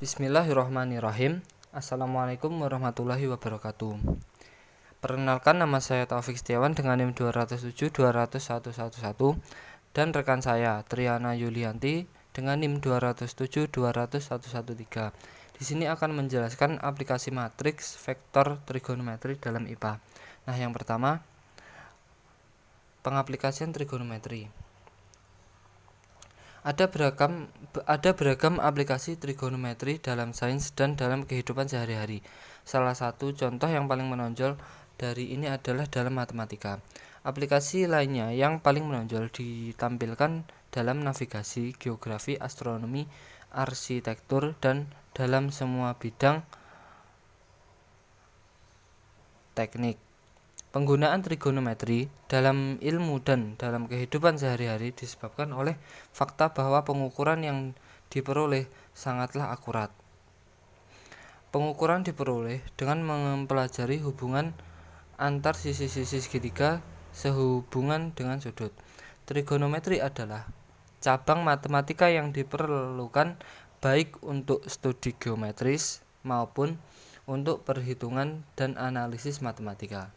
Bismillahirrahmanirrahim. Assalamualaikum warahmatullahi wabarakatuh. Perkenalkan, nama saya Taufik Setiawan dengan NIM 207-200-111 dan rekan saya Triana Yulianti dengan NIM 207-200-113. Di sini akan menjelaskan aplikasi matriks vektor trigonometri dalam IPA. Nah, yang pertama, pengaplikasian trigonometri. Ada beragam aplikasi trigonometri dalam sains dan dalam kehidupan sehari-hari. Salah satu contoh yang paling menonjol dari ini adalah dalam matematika. Aplikasi lainnya yang paling menonjol ditampilkan dalam navigasi, geografi, astronomi, arsitektur, dan dalam semua bidang teknik. Penggunaan trigonometri dalam ilmu dan dalam kehidupan sehari-hari disebabkan oleh fakta bahwa pengukuran yang diperoleh sangatlah akurat. Pengukuran diperoleh dengan mempelajari hubungan antar sisi-sisi segitiga sehubungan dengan sudut. Trigonometri adalah cabang matematika yang diperlukan baik untuk studi geometris maupun untuk perhitungan dan analisis matematika.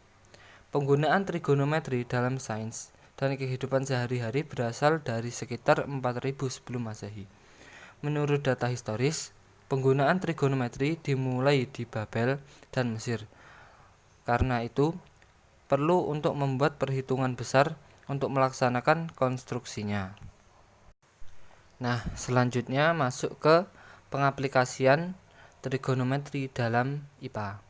Penggunaan trigonometri dalam sains dan kehidupan sehari-hari berasal dari sekitar 4000 sebelum Masehi. Menurut data historis, penggunaan trigonometri dimulai di Babel dan Mesir. Karena itu, perlu untuk membuat perhitungan besar untuk melaksanakan konstruksinya. Nah, selanjutnya masuk ke pengaplikasian trigonometri dalam IPA.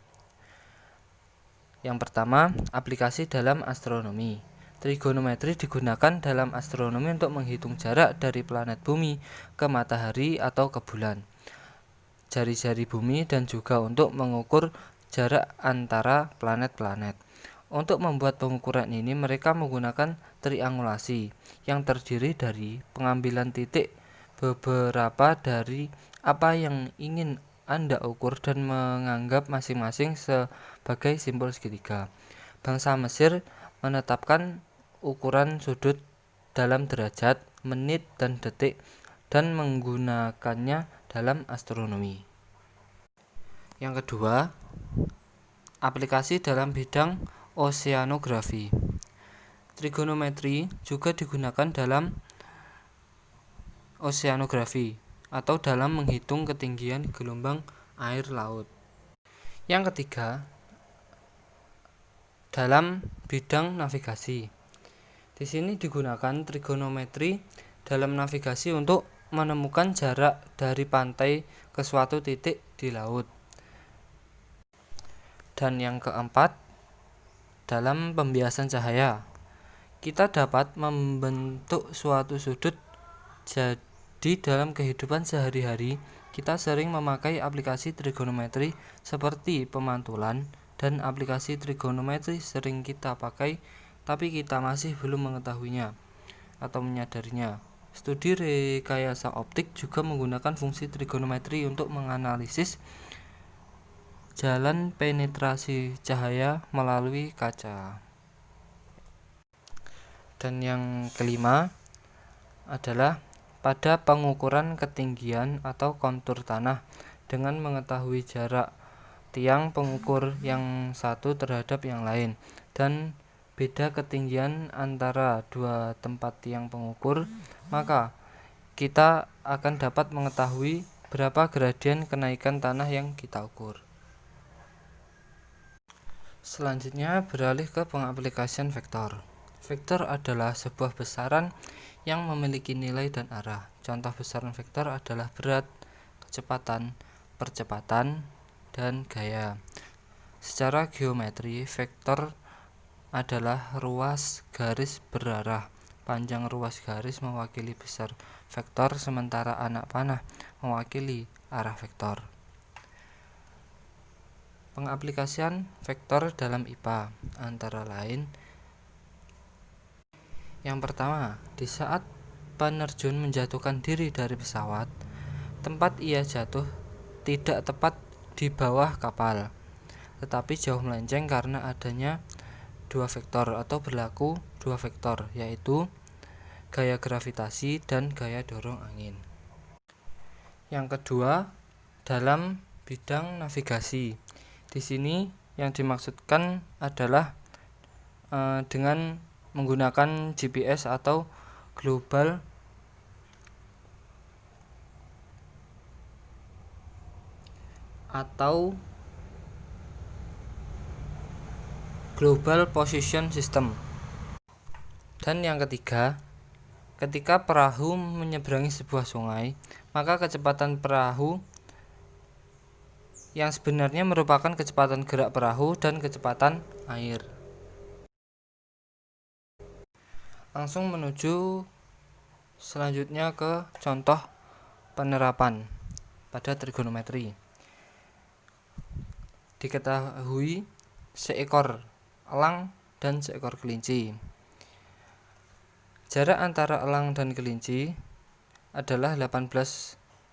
Yang pertama, aplikasi dalam astronomi. Trigonometri digunakan dalam astronomi untuk menghitung jarak dari planet bumi ke matahari atau ke bulan, jari-jari bumi, dan juga untuk mengukur jarak antara planet-planet. Untuk membuat pengukuran ini, mereka menggunakan triangulasi yang terdiri dari pengambilan titik beberapa dari apa yang ingin Anda ukur dan menganggap masing-masing sebagai simbol segitiga. Bangsa Mesir menetapkan ukuran sudut dalam derajat, menit, dan detik dan menggunakannya dalam astronomi. Yang kedua, aplikasi dalam bidang oseanografi. Trigonometri juga digunakan dalam oseanografi atau dalam menghitung ketinggian gelombang air laut. Yang ketiga, dalam bidang navigasi. Di sini digunakan trigonometri dalam navigasi untuk menemukan jarak dari pantai ke suatu titik di laut. Dan yang keempat, dalam pembiasan cahaya. Kita dapat membentuk suatu sudut. Jadi dalam kehidupan sehari-hari, kita sering memakai aplikasi trigonometri seperti pemantulan, dan aplikasi trigonometri sering kita pakai tapi kita masih belum mengetahuinya atau menyadarinya. Studi rekayasa optik juga menggunakan fungsi trigonometri untuk menganalisis jalan penetrasi cahaya melalui kaca. Dan yang kelima adalah pada pengukuran ketinggian atau kontur tanah dengan mengetahui jarak tiang pengukur yang satu terhadap yang lain dan beda ketinggian antara dua tempat tiang pengukur, maka kita akan dapat mengetahui berapa gradien kenaikan tanah yang kita ukur. Selanjutnya beralih ke pengaplikasian vektor. Vektor adalah sebuah besaran yang memiliki nilai dan arah. Contoh besaran vektor adalah berat, kecepatan, percepatan, dan gaya. Secara geometri, vektor adalah ruas garis berarah. Panjang ruas garis mewakili besar vektor, sementara anak panah mewakili arah vektor. Pengaplikasian vektor dalam IPA antara lain: yang pertama, di saat penerjun menjatuhkan diri dari pesawat, tempat ia jatuh tidak tepat di bawah kapal, tetapi jauh melenceng karena adanya dua vektor atau berlaku dua vektor, yaitu gaya gravitasi dan gaya dorong angin. Yang kedua, dalam bidang navigasi. Di sini yang dimaksudkan adalah dengan menggunakan GPS atau Global Position System. Dan yang ketiga, ketika perahu menyeberangi sebuah sungai, maka kecepatan perahu yang sebenarnya merupakan kecepatan gerak perahu dan kecepatan air. Langsung menuju selanjutnya ke contoh penerapan pada trigonometri. Diketahui seekor elang dan seekor kelinci. Jarak antara elang dan kelinci adalah 18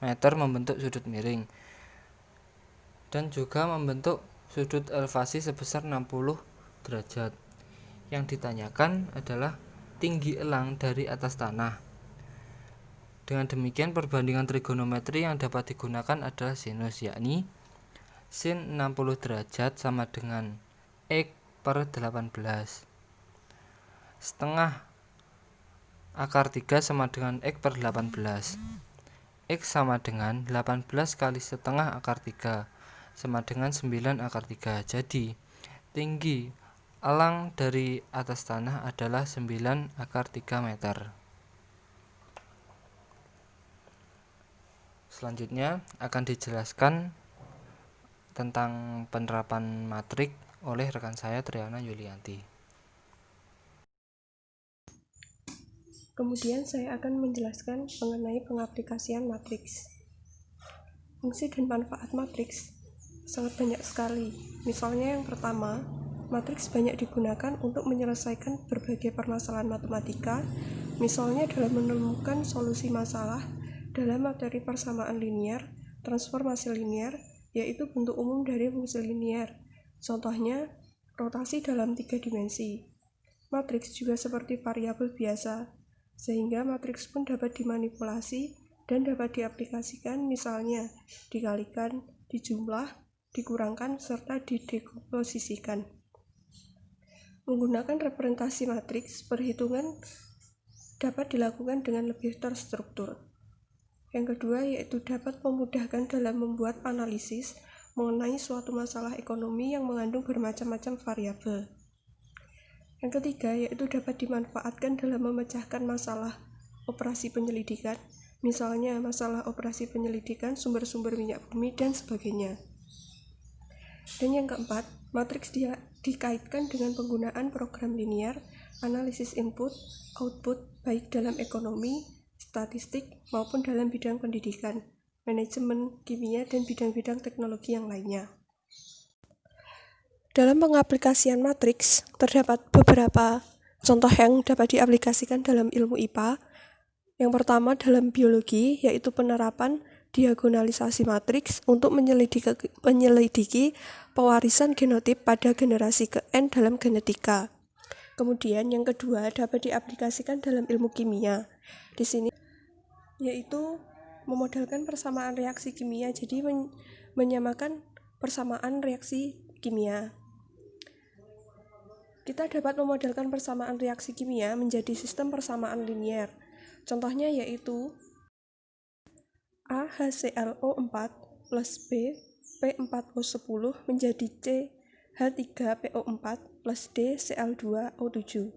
meter membentuk sudut miring dan juga membentuk sudut elevasi sebesar 60 derajat. Yang ditanyakan adalah tinggi elang dari atas tanah. Dengan demikian perbandingan trigonometri yang dapat digunakan adalah sinus, yakni sin 60 derajat sama dengan X per 18. Setengah akar 3 sama dengan X per 18. X sama dengan 18 kali setengah akar 3 sama dengan 9 akar 3. Jadi tinggi elang dari atas tanah adalah 9 akar 3 meter. Selanjutnya akan dijelaskan tentang penerapan matrik oleh rekan saya Triana Yulianti. Kemudian saya akan menjelaskan mengenai pengaplikasian matriks. Fungsi dan manfaat matriks sangat banyak sekali. Misalnya yang pertama, matriks banyak digunakan untuk menyelesaikan berbagai permasalahan matematika, misalnya dalam menemukan solusi masalah dalam materi persamaan linear, transformasi linear, yaitu bentuk umum dari fungsi linear. Contohnya, rotasi dalam 3 dimensi. Matriks juga seperti variabel biasa, sehingga matriks pun dapat dimanipulasi dan dapat diaplikasikan, misalnya dikalikan, dijumlah, dikurangkan, serta didekomposisikan. Menggunakan representasi matriks, perhitungan dapat dilakukan dengan lebih terstruktur. Yang kedua yaitu dapat memudahkan dalam membuat analisis mengenai suatu masalah ekonomi yang mengandung bermacam-macam variabel. Yang ketiga yaitu dapat dimanfaatkan dalam memecahkan masalah operasi penyelidikan, misalnya masalah operasi penyelidikan sumber-sumber minyak bumi dan sebagainya. Dan yang keempat, matriks dikaitkan dengan penggunaan program linear, analisis input, output, baik dalam ekonomi, statistik, maupun dalam bidang pendidikan, manajemen, kimia, dan bidang-bidang teknologi yang lainnya. Dalam pengaplikasian matriks, terdapat beberapa contoh yang dapat diaplikasikan dalam ilmu IPA. Yang pertama dalam biologi, yaitu penerapan diagonalisasi matriks untuk menyelidiki pewarisan genotip pada generasi ke-N dalam genetika. Kemudian yang kedua dapat diaplikasikan dalam ilmu kimia. Di sini yaitu memodelkan persamaan reaksi kimia, jadi menyamakan persamaan reaksi kimia. Kita dapat memodelkan persamaan reaksi kimia menjadi sistem persamaan linear. Contohnya yaitu AHClO4 plus B P4O10 menjadi CH3PO4 plus D Cl2O7.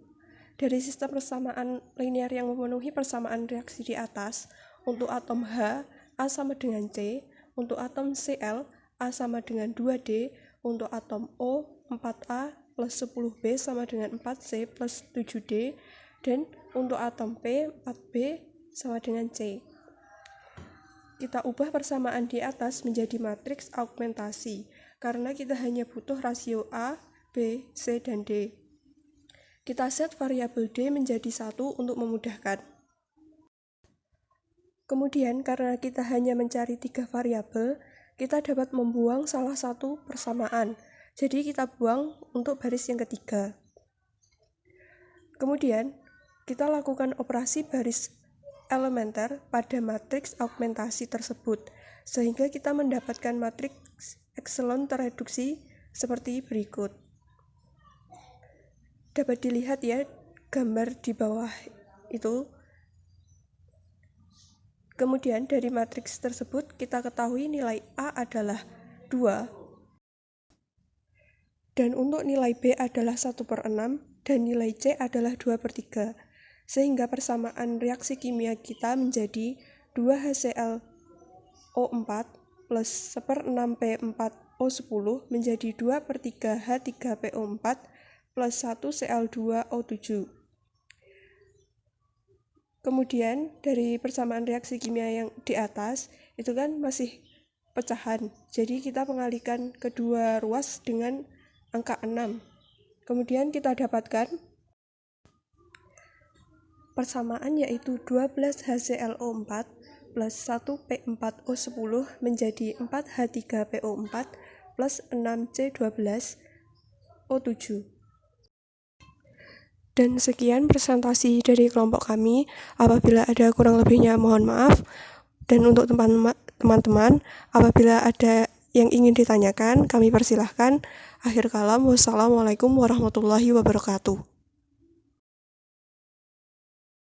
Dari sistem persamaan linear yang memenuhi persamaan reaksi di atas, untuk atom H, A sama dengan C, untuk atom Cl, A sama dengan 2D, untuk atom O, 4A plus 10B sama dengan 4C plus 7D, dan untuk atom P, 4B sama dengan C. Kita ubah persamaan di atas menjadi matriks augmentasi, karena kita hanya butuh rasio A, B, C, dan D. Kita set variabel D menjadi 1 untuk memudahkan. Kemudian, karena kita hanya mencari 3 variabel, kita dapat membuang salah satu persamaan. Jadi kita buang untuk baris yang ketiga. Kemudian, kita lakukan operasi baris elementer pada matriks augmentasi tersebut. sehingga kita mendapatkan matriks ekselon tereduksi seperti berikut. Dapat dilihat ya gambar di bawah itu. Kemudian dari matriks tersebut kita ketahui nilai A adalah 2 dan untuk nilai B adalah 1/6 dan nilai C adalah 2/3, sehingga persamaan reaksi kimia kita menjadi 2HClO4 plus 1/6 P4O10 menjadi 2/3 H3PO4 plus 1 Cl2O7. Kemudian dari persamaan reaksi kimia yang di atas itu kan masih pecahan, jadi kita mengalihkan kedua ruas dengan angka 6. Kemudian kita dapatkan persamaan yaitu 12 HClO4 plus 1 P4O10 menjadi 4 H3PO4 plus 6 C12O7. Dan sekian presentasi dari kelompok kami. Apabila ada kurang lebihnya mohon maaf. Dan untuk teman-teman, apabila ada yang ingin ditanyakan, kami persilahkan. Akhir kalam, wassalamualaikum warahmatullahi wabarakatuh.